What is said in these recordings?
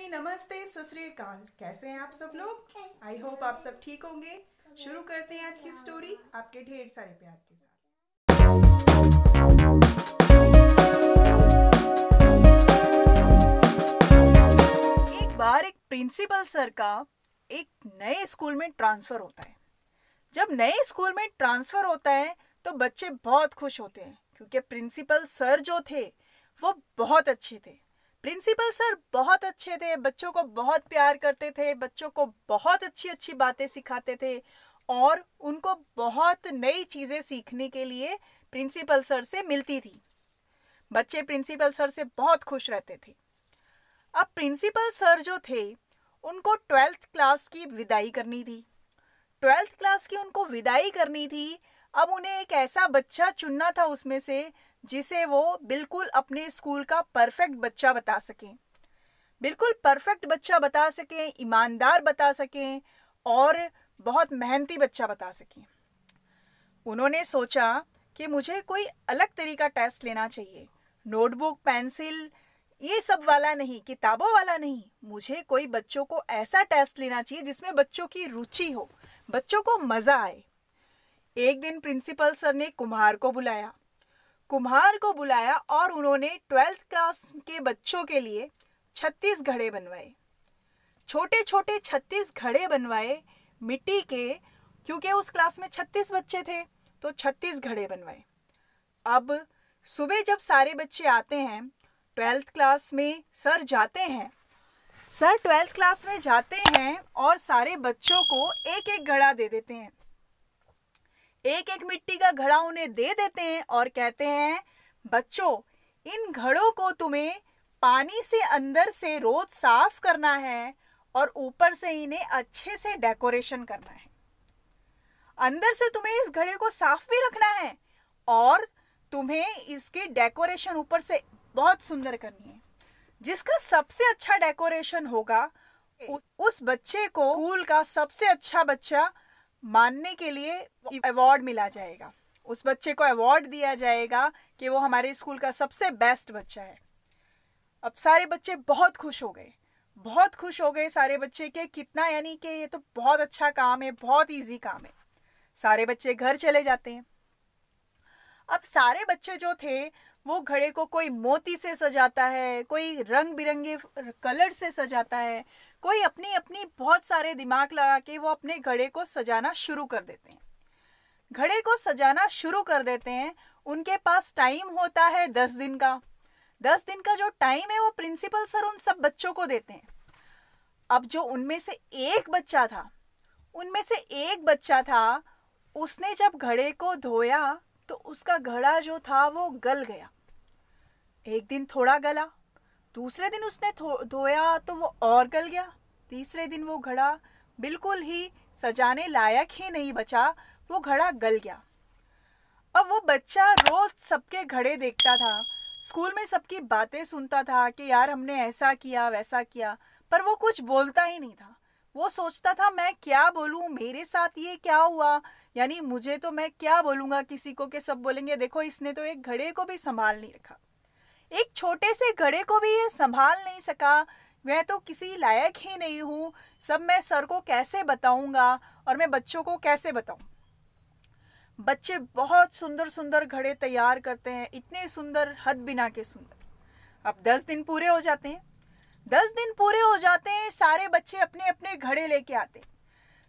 जी नमस्ते, सत श्री अकाल। कैसे हैं आप सब लोग? आई होप आप सब ठीक होंगे। शुरू करते हैं आज की स्टोरी आपके ढेर सारे प्यार के साथ। एक बार एक प्रिंसिपल सर का एक नए स्कूल में ट्रांसफर होता है। जब नए स्कूल में ट्रांसफर होता है तो बच्चे बहुत खुश होते हैं क्योंकि प्रिंसिपल सर जो थे वो बहुत अच्छे थे। प्रिंसिपल सर बहुत अच्छे थे, बच्चों को बहुत प्यार करते थे, बच्चों को बहुत अच्छी अच्छी बातें सिखाते थे और उनको बहुत नई चीज़ें सीखने के लिए प्रिंसिपल सर से मिलती थी। बच्चे प्रिंसिपल सर से बहुत खुश रहते थे। अब प्रिंसिपल सर जो थे उनको 12th क्लास की विदाई करनी थी। 12th क्लास की उनको विदाई करनी थी। अब उन्हें एक ऐसा बच्चा चुनना था उसमें से जिसे वो बिल्कुल अपने स्कूल का परफेक्ट बच्चा बता सकें, बिल्कुल परफेक्ट बच्चा बता सकें, ईमानदार बता सकें और बहुत मेहनती बच्चा बता सकें। उन्होंने सोचा कि मुझे कोई अलग तरीका टेस्ट लेना चाहिए। नोटबुक, पेंसिल, ये सब वाला नहीं, किताबों वाला नहीं। मुझे कोई बच्चों को ऐसा टेस्ट लेना चाहिए जिसमें बच्चों की रुचि हो, बच्चों को मज़ा आए। एक दिन प्रिंसिपल सर ने कुम्हार को बुलाया और उन्होंने 12th क्लास के बच्चों के लिए 36 घड़े बनवाए। छोटे छोटे 36 घड़े बनवाए मिट्टी के, क्योंकि उस क्लास में 36 बच्चे थे तो 36 घड़े बनवाए। अब सुबह जब सारे बच्चे आते हैं 12th क्लास में, सर 12th क्लास में जाते हैं और सारे बच्चों को एक एक घड़ा दे देते हैं, एक एक मिट्टी का घड़ा उन्हें दे देते हैं और कहते हैं बच्चों, इन घड़ों को तुम्हें पानी से अंदर से रोज साफ करना है और ऊपर से इन्हें अच्छे से डेकोरेशन करना है। अंदर से तुम्हें इस घड़े को साफ भी रखना है और तुम्हें इसकी डेकोरेशन ऊपर से बहुत सुंदर करनी है। जिसका सबसे अच्छा डेकोरेशन होगा उस बच्चे को स्कूल का सबसे अच्छा बच्चा मानने के लिए अवार्ड मिला जाएगा। उस बच्चे को अवार्ड दिया जाएगा कि वो हमारे स्कूल का सबसे बेस्ट बच्चा है। अब सारे बच्चे बहुत खुश हो गए सारे बच्चे के कितना, यानी कि ये तो बहुत अच्छा काम है, बहुत इजी काम है। सारे बच्चे घर चले जाते हैं। अब सारे बच्चे जो थे वो घड़े को कोई मोती से सजाता है, कोई रंग बिरंगे कलर से सजाता है, कोई अपनी अपनी बहुत सारे दिमाग लगा के वो अपने घड़े को सजाना शुरू कर देते हैं। उनके पास टाइम होता है 10 दिन का। 10 दिन का जो टाइम है वो प्रिंसिपल सर उन सब बच्चों को देते हैं। अब जो उनमें से एक बच्चा था उसने जब घड़े को धोया तो उसका घड़ा जो था वो गल गया। एक दिन थोड़ा गला, दूसरे दिन उसने धोया तो वो और गल गया, तीसरे दिन वो घड़ा बिल्कुल ही सजाने लायक ही नहीं बचा, वो घड़ा गल गया। अब वो बच्चा रोज सबके घड़े देखता था, स्कूल में सबकी बातें सुनता था कि यार हमने ऐसा किया वैसा किया, पर वो कुछ बोलता ही नहीं था। वो सोचता था मैं क्या बोलूं, मेरे साथ ये क्या हुआ, यानी मुझे तो मैं क्या बोलूंगा किसी को कि सब बोलेंगे देखो इसने तो एक घड़े को भी संभाल नहीं रखा, एक छोटे से घड़े को भी ये संभाल नहीं सका, मैं तो किसी लायक ही नहीं हूँ, सब मैं सर को कैसे बताऊंगा और मैं बच्चों को कैसे बताऊं। बच्चे बहुत सुंदर सुंदर घड़े तैयार करते हैं, इतने सुंदर हद बिना के सुंदर। अब 10 दिन पूरे हो जाते हैं, सारे बच्चे अपने अपने घड़े लेके आते हैं,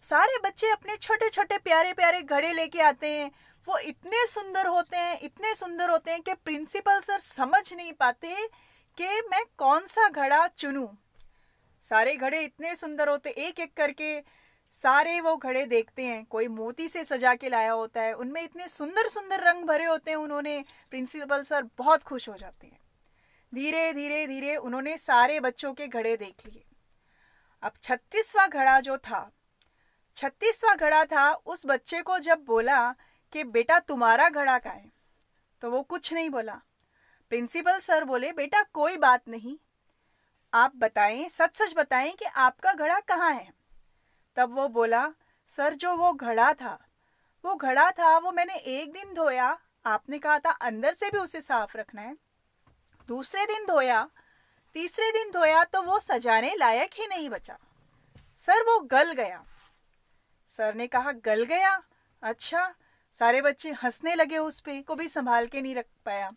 सारे बच्चे अपने छोटे छोटे प्यारे प्यारे घड़े लेके आते हैं। वो इतने सुंदर होते हैं कि प्रिंसिपल सर समझ नहीं पाते कि मैं कौन सा घड़ा चुनूं। सारे घड़े इतने सुंदर होते, एक एक करके सारे वो घड़े देखते हैं। कोई मोती से सजा के लाया होता है, उनमें इतने सुंदर सुंदर रंग भरे होते हैं। उन्होंने प्रिंसिपल सर बहुत खुश हो जाते हैं। धीरे धीरे उन्होंने सारे बच्चों के घड़े देख लिए। अब 36वां घड़ा था। उस बच्चे को जब बोला कि बेटा तुम्हारा घड़ा कहाँ है, तो वो कुछ नहीं बोला। प्रिंसिपल सर बोले बेटा कोई बात नहीं, आप बताएं, सच बताएं कि आपका घड़ा कहाँ है। तब वो बोला सर जो वो घड़ा था वो मैंने एक दिन धोया, आपने कहा था अंदर से भी उसे साफ रखना है, दूसरे दिन धोया, तीसरे दिन धोया तो वो सजाने लायक ही नहीं बचा। सर वो गल गया। सर ने कहा गल गया? अच्छा। सारे बच्चे हंसने लगे उस पे, को भी संभाल के नहीं रख पाया।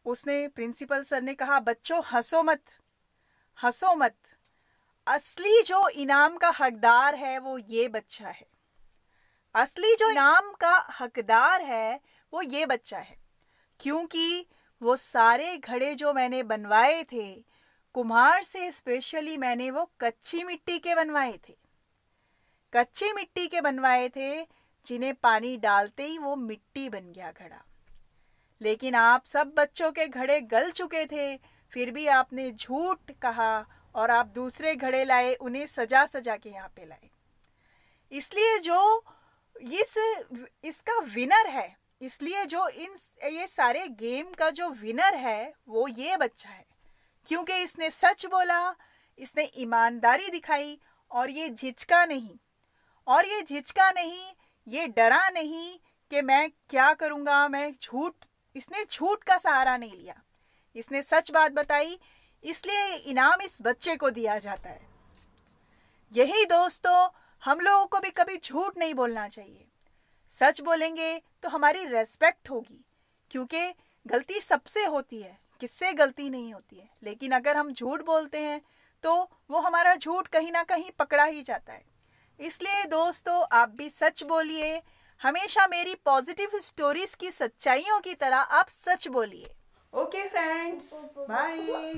उसने प्रिंसिपल सर ने कहा बच्चों हंसो मत, हंसो मत। असली जो इनाम का हकदार है वो ये बच्चा है। असली जो इनाम का हकदार है वो ये बच्चा है, क्योंकि वो सारे घड़े जो मैंने बनवाए थे कुम्हार से, स्पेशली मैंने वो कच्ची मिट्टी के बनवाए थे। कच्ची मिट्टी के बनवाए थे जिन्हें पानी डालते ही वो मिट्टी बन गया घड़ा। लेकिन आप सब बच्चों के घड़े गल चुके थे, फिर भी आपने झूठ कहा और आप दूसरे घड़े लाए, उन्हें सजा सजा के यहाँ पे लाए। इसलिए जो इसका विनर है, इसलिए जो ये सारे गेम का जो विनर है वो ये बच्चा है, क्योंकि इसने सच बोला, इसने ईमानदारी दिखाई और ये झिझका नहीं, ये डरा नहीं कि मैं क्या करूँगा, मैं इसने झूठ का सहारा नहीं लिया, इसने सच बात बताई, इसलिए इनाम इस बच्चे को दिया जाता है। यही दोस्तों, हम लोगों को भी कभी झूठ नहीं बोलना चाहिए। सच बोलेंगे तो हमारी रेस्पेक्ट होगी, क्योंकि गलती सबसे होती है, किससे गलती नहीं होती है। लेकिन अगर हम झूठ बोलते हैं तो वो हमारा झूठ कहीं ना कहीं पकड़ा ही जाता है। इसलिए दोस्तों, आप भी सच बोलिए। हमेशा मेरी पॉजिटिव स्टोरीज की सच्चाइयों की तरह आप सच बोलिए। Okay friends, bye.